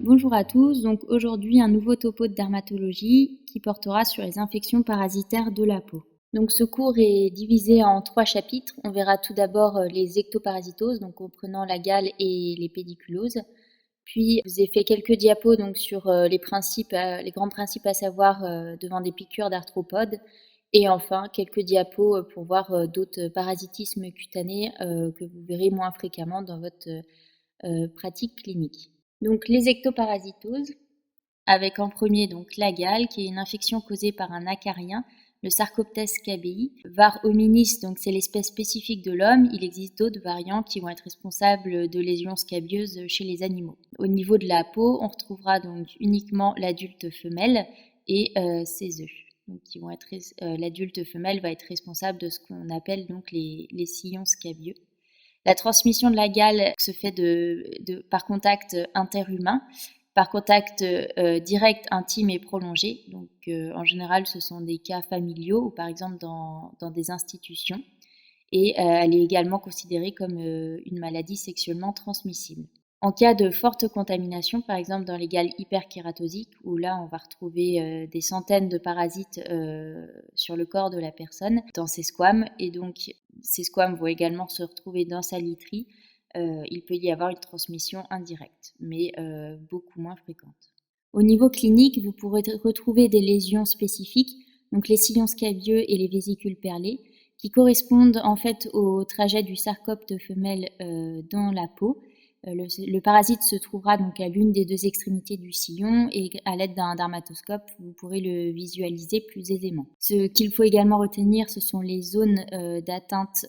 Bonjour à tous, donc aujourd'hui un nouveau topo de dermatologie qui portera sur les infections parasitaires de la peau. Donc ce cours est divisé en 3 chapitres. On verra tout d'abord les ectoparasitoses, donc comprenant la gale et les pédiculoses. Puis je vous ai fait quelques diapos donc sur les grands principes à savoir devant des piqûres d'arthropodes. Et enfin quelques diapos pour voir d'autres parasitismes cutanés que vous verrez moins fréquemment dans votre pratique clinique. Donc les ectoparasitoses, avec en premier donc la gale, qui est une infection causée par un acarien, le Sarcoptes cabeyi. Var hominis, donc c'est l'espèce spécifique de l'homme. Il existe d'autres variants qui vont être responsables de lésions scabieuses chez les animaux. Au niveau de la peau, on retrouvera donc uniquement l'adulte femelle et ses œufs. Donc, l'adulte femelle va être responsable de ce qu'on appelle donc les sillons scabieux. La transmission de la gale se fait par contact interhumain, par contact direct, intime et prolongé. Donc, en général, ce sont des cas familiaux ou par exemple dans des institutions. Et elle est également considérée comme une maladie sexuellement transmissible. En cas de forte contamination, par exemple dans les gales hyperkératosiques, où là on va retrouver des centaines de parasites sur le corps de la personne, dans ses squames, et donc ces squames vont également se retrouver dans sa literie, il peut y avoir une transmission indirecte, mais beaucoup moins fréquente. Au niveau clinique, vous pourrez retrouver des lésions spécifiques, donc les sillons scabieux et les vésicules perlées, qui correspondent en fait au trajet du sarcopte femelle dans la peau. Le parasite se trouvera donc à l'une des deux extrémités du sillon et à l'aide d'un dermatoscope, vous pourrez le visualiser plus aisément. Ce qu'il faut également retenir, ce sont les zones d'atteinte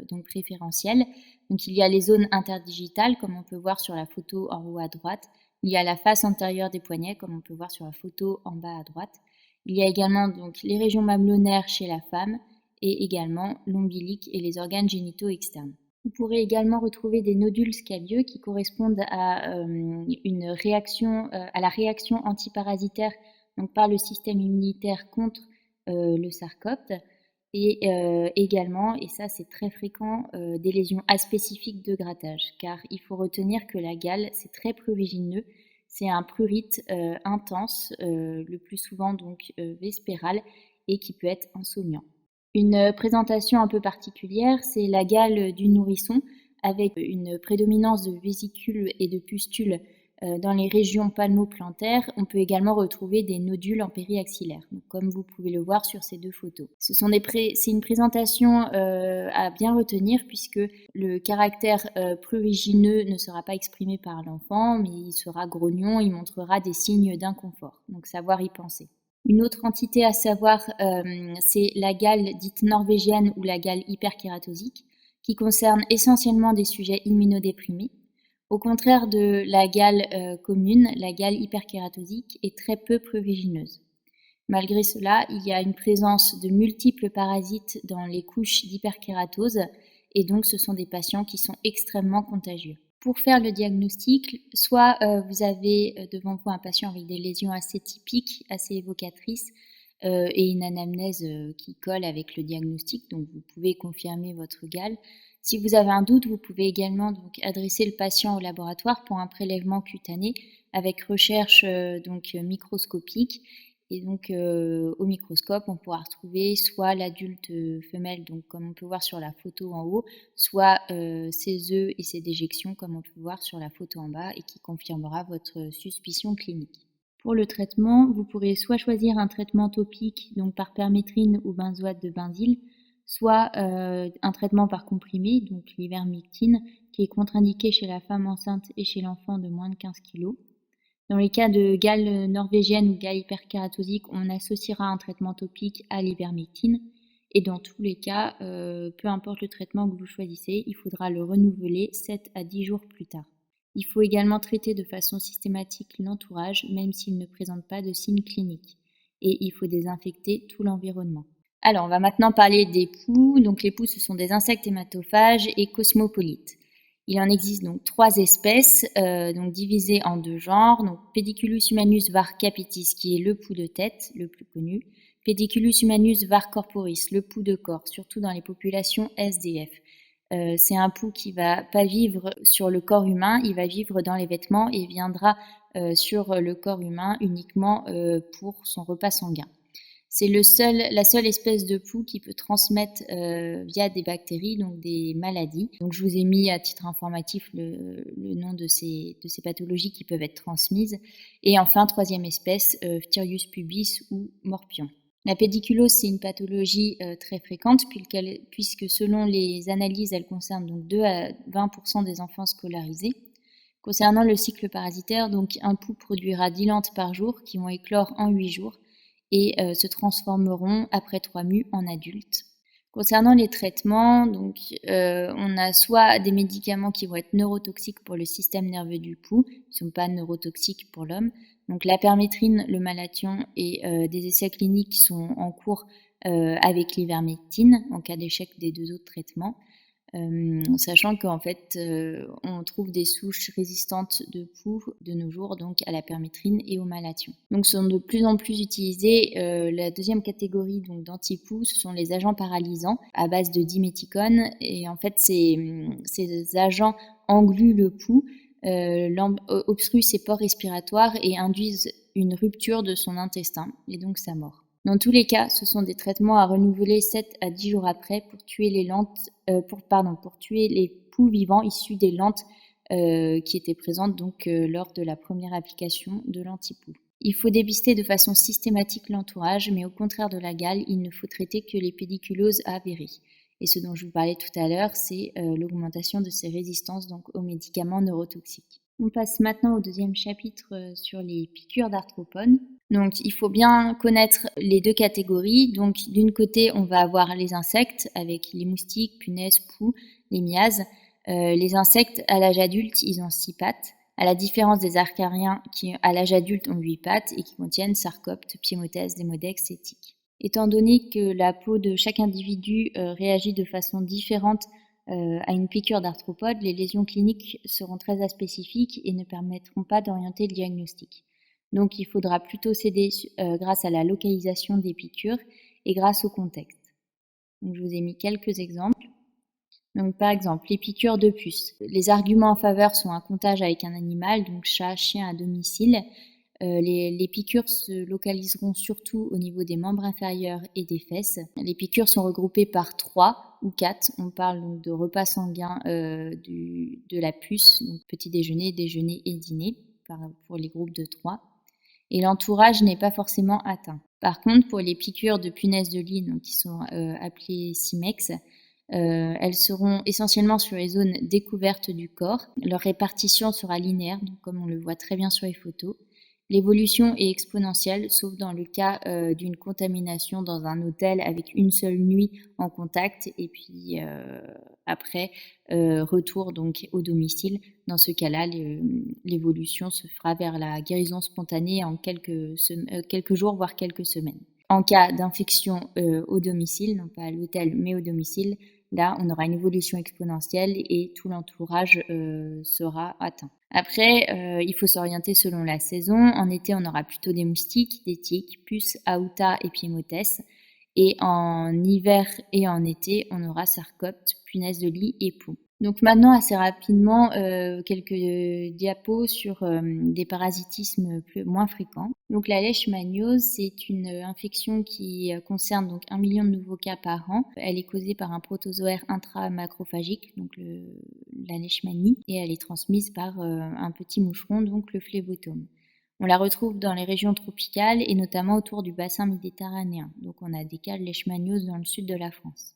donc préférentielles. Donc il y a les zones interdigitales, comme on peut voir sur la photo en haut à droite. Il y a la face antérieure des poignets, comme on peut voir sur la photo en bas à droite. Il y a également donc les régions mamelonnaires chez la femme et également l'ombilic et les organes génitaux externes. Vous pourrez également retrouver des nodules scabieux qui correspondent à la réaction antiparasitaire donc par le système immunitaire contre le sarcopte et également, et ça c'est très fréquent, des lésions aspécifiques de grattage, car il faut retenir que la gale c'est très prurigineux, c'est un prurite intense, le plus souvent donc vespéral et qui peut être insomniant. Une présentation un peu particulière, c'est la gale du nourrisson avec une prédominance de vésicules et de pustules dans les régions palmo-plantaires. On peut également retrouver des nodules en périaxillaire, donc comme vous pouvez le voir sur ces deux photos. C'est une présentation à bien retenir puisque le caractère prurigineux ne sera pas exprimé par l'enfant, mais il sera grognon, il montrera des signes d'inconfort, donc savoir y penser. Une autre entité à savoir, c'est la gale dite norvégienne ou la gale hyperkératosique, qui concerne essentiellement des sujets immunodéprimés. Au contraire de la gale commune, la gale hyperkératosique est très peu prurigineuse. Malgré cela, il y a une présence de multiples parasites dans les couches d'hyperkératose et donc ce sont des patients qui sont extrêmement contagieux. Pour faire le diagnostic, soit vous avez devant vous un patient avec des lésions assez typiques, assez évocatrices et une anamnèse qui colle avec le diagnostic, donc vous pouvez confirmer votre gale. Si vous avez un doute, vous pouvez également donc adresser le patient au laboratoire pour un prélèvement cutané avec recherche microscopique. Et donc au microscope, on pourra retrouver soit l'adulte femelle, donc comme on peut voir sur la photo en haut, soit ses œufs et ses déjections, comme on peut voir sur la photo en bas, et qui confirmera votre suspicion clinique. Pour le traitement, vous pourrez soit choisir un traitement topique, donc par permétrine ou benzoate de benzyle, soit un traitement par comprimé, donc l'ivermectine, qui est contre-indiqué chez la femme enceinte et chez l'enfant de moins de 15 kg. Dans les cas de gale norvégienne ou gale hyperkératosique, on associera un traitement topique à l'ivermectine. Et dans tous les cas, peu importe le traitement que vous choisissez, il faudra le renouveler 7 à 10 jours plus tard. Il faut également traiter de façon systématique l'entourage, même s'il ne présente pas de signes cliniques. Et il faut désinfecter tout l'environnement. Alors, on va maintenant parler des poux. Donc, les poux, ce sont des insectes hématophages et cosmopolites. Il en existe donc 3 espèces, donc divisées en 2 genres. Donc, Pediculus humanus var capitis, qui est le poux de tête, le plus connu. Pediculus humanus var corporis, le poux de corps, surtout dans les populations SDF. C'est un poux qui va pas vivre sur le corps humain, il va vivre dans les vêtements et viendra sur le corps humain uniquement pour son repas sanguin. C'est la seule espèce de poux qui peut transmettre via des bactéries, donc des maladies. Donc je vous ai mis à titre informatif le nom de ces pathologies qui peuvent être transmises. Et enfin, troisième espèce, Phtirius pubis ou morpion. La pédiculose, c'est une pathologie très fréquente puisque selon les analyses, elle concerne donc 2 à 20% des enfants scolarisés. Concernant le cycle parasitaire, donc un poux produira 10 lentes par jour qui vont éclore en 8 jours et se transformeront après 3 mues en adultes. Concernant les traitements, donc, on a soit des médicaments qui vont être neurotoxiques pour le système nerveux du poux, qui ne sont pas neurotoxiques pour l'homme. Donc la permétrine, le malathion et des essais cliniques qui sont en cours avec l'ivermectine en cas d'échec des 2 autres traitements. Sachant qu'en fait, on trouve des souches résistantes de poux de nos jours, donc à la permétrine et au malathion. Donc, sont de plus en plus utilisés. La deuxième catégorie donc d'antipoux, ce sont les agents paralysants à base de diméthicone. Et en fait, ces agents engluent le poux, obstruent ses pores respiratoires et induisent une rupture de son intestin et donc sa mort. Dans tous les cas, ce sont des traitements à renouveler 7 à 10 jours après pour tuer pour tuer les poux vivants issus des lentes qui étaient présentes donc lors de la première application de l'antipoux. Il faut dépister de façon systématique l'entourage, mais au contraire de la gale, il ne faut traiter que les pédiculoses avérées. Et ce dont je vous parlais tout à l'heure, c'est l'augmentation de ces résistances donc, aux médicaments neurotoxiques. On passe maintenant au deuxième chapitre sur les piqûres d'arthropodes. Donc, il faut bien connaître les 2 catégories. Donc, d'une côté, on va avoir les insectes avec les moustiques, punaises, poux, les miasmes. Les insectes, à l'âge adulte, ils ont 6 pattes, à la différence des archariens qui, à l'âge adulte, ont 8 pattes et qui contiennent sarcoptes, piémotès, démodex et tiques. Étant donné que la peau de chaque individu réagit de façon différente à une piqûre d'arthropode, les lésions cliniques seront très aspécifiques et ne permettront pas d'orienter le diagnostic. Donc il faudra plutôt s'aider grâce à la localisation des piqûres et grâce au contexte. Donc, je vous ai mis quelques exemples. Donc par exemple, les piqûres de puces. Les arguments en faveur sont un comptage avec un animal, donc chat, chien à domicile. Les piqûres se localiseront surtout au niveau des membres inférieurs et des fesses. Les piqûres sont regroupées par 3 ou 4. On parle donc de repas sanguin de la puce, donc petit déjeuner, déjeuner et dîner pour les groupes de 3. Et l'entourage n'est pas forcément atteint. Par contre, pour les piqûres de punaises de lit, donc qui sont appelées Simex, elles seront essentiellement sur les zones découvertes du corps. Leur répartition sera linéaire, donc comme on le voit très bien sur les photos. L'évolution est exponentielle, sauf dans le cas d'une contamination dans un hôtel avec une seule nuit en contact et puis après retour donc au domicile. Dans ce cas-là, l'évolution se fera vers la guérison spontanée en quelques jours, voire quelques semaines. En cas d'infection au domicile, non pas à l'hôtel mais au domicile, là on aura une évolution exponentielle et tout l'entourage sera atteint. Après, il faut s'orienter selon la saison. En été, on aura plutôt des moustiques, des tiques, puces, aouta et piémotès. Et en hiver et en été, on aura sarcoptes, punaises de lit et poux. Donc maintenant, assez rapidement, quelques diapos sur des parasitismes moins fréquents. Donc la leishmaniose, c'est une infection qui concerne donc 1 million de nouveaux cas par an. Elle est causée par un protozoaire intramacrophagique, donc la leishmanie, et elle est transmise par un petit moucheron, donc le phlébotome. On la retrouve dans les régions tropicales et notamment autour du bassin méditerranéen. Donc on a des cas de leishmaniose dans le sud de la France.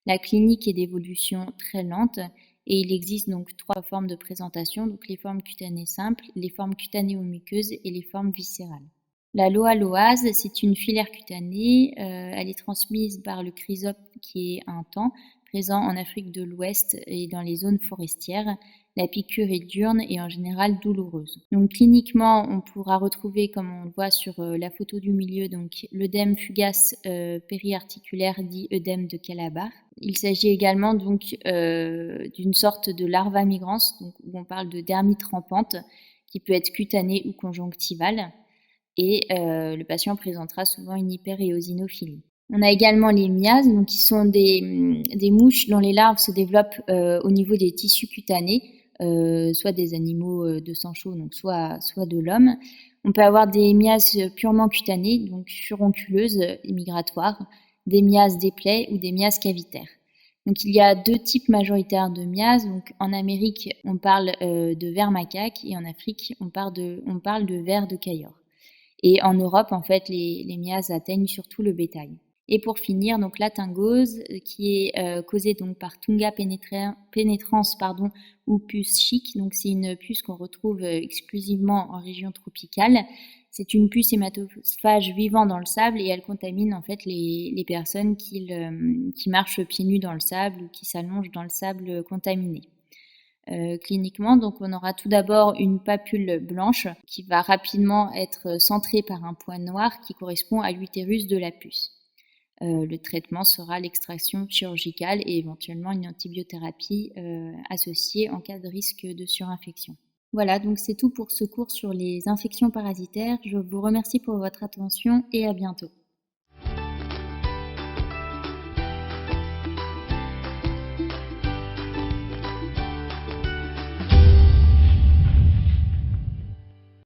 La clinique est d'évolution très lente et il existe donc 3 formes de présentation, donc les formes cutanées simples, les formes cutanéo-muqueuses et les formes viscérales. La loaloase, c'est une filaire cutanée, elle est transmise par le chrysope qui est un taon présent en Afrique de l'Ouest et dans les zones forestières. La piqûre est diurne et en général douloureuse. Donc cliniquement, on pourra retrouver, comme on le voit sur la photo du milieu, donc l'œdème fugace périarticulaire dit œdème de Calabar. Il s'agit également donc d'une sorte de larva migrans, donc, où on parle de dermite rampante, qui peut être cutanée ou conjonctivale. Et le patient présentera souvent une hyperéosinophilie. On a également les miasmes, donc qui sont des mouches dont les larves se développent au niveau des tissus cutanés, soit des animaux de sang chaud, donc soit de l'homme. On peut avoir des miases purement cutanées, donc furonculeuses et migratoires, des miases des plaies ou des miases cavitaires. Donc il y a deux types majoritaires de miases. Donc en Amérique, on parle de vers macaque et en Afrique, on parle de vers de Cayor. Et en Europe, en fait, les miases atteignent surtout le bétail. Et pour finir, donc la tyngose, qui est causée donc par Tunga pénétrans ou puce chic. Donc c'est une puce qu'on retrouve exclusivement en région tropicale. C'est une puce hématophage vivant dans le sable et elle contamine en fait les personnes qui marchent pieds nus dans le sable ou qui s'allongent dans le sable contaminé. Cliniquement, donc on aura tout d'abord une papule blanche qui va rapidement être centrée par un point noir qui correspond à l'utérus de la puce. Le traitement sera l'extraction chirurgicale et éventuellement une antibiothérapie associée en cas de risque de surinfection. Voilà, donc c'est tout pour ce cours sur les infections parasitaires. Je vous remercie pour votre attention et à bientôt.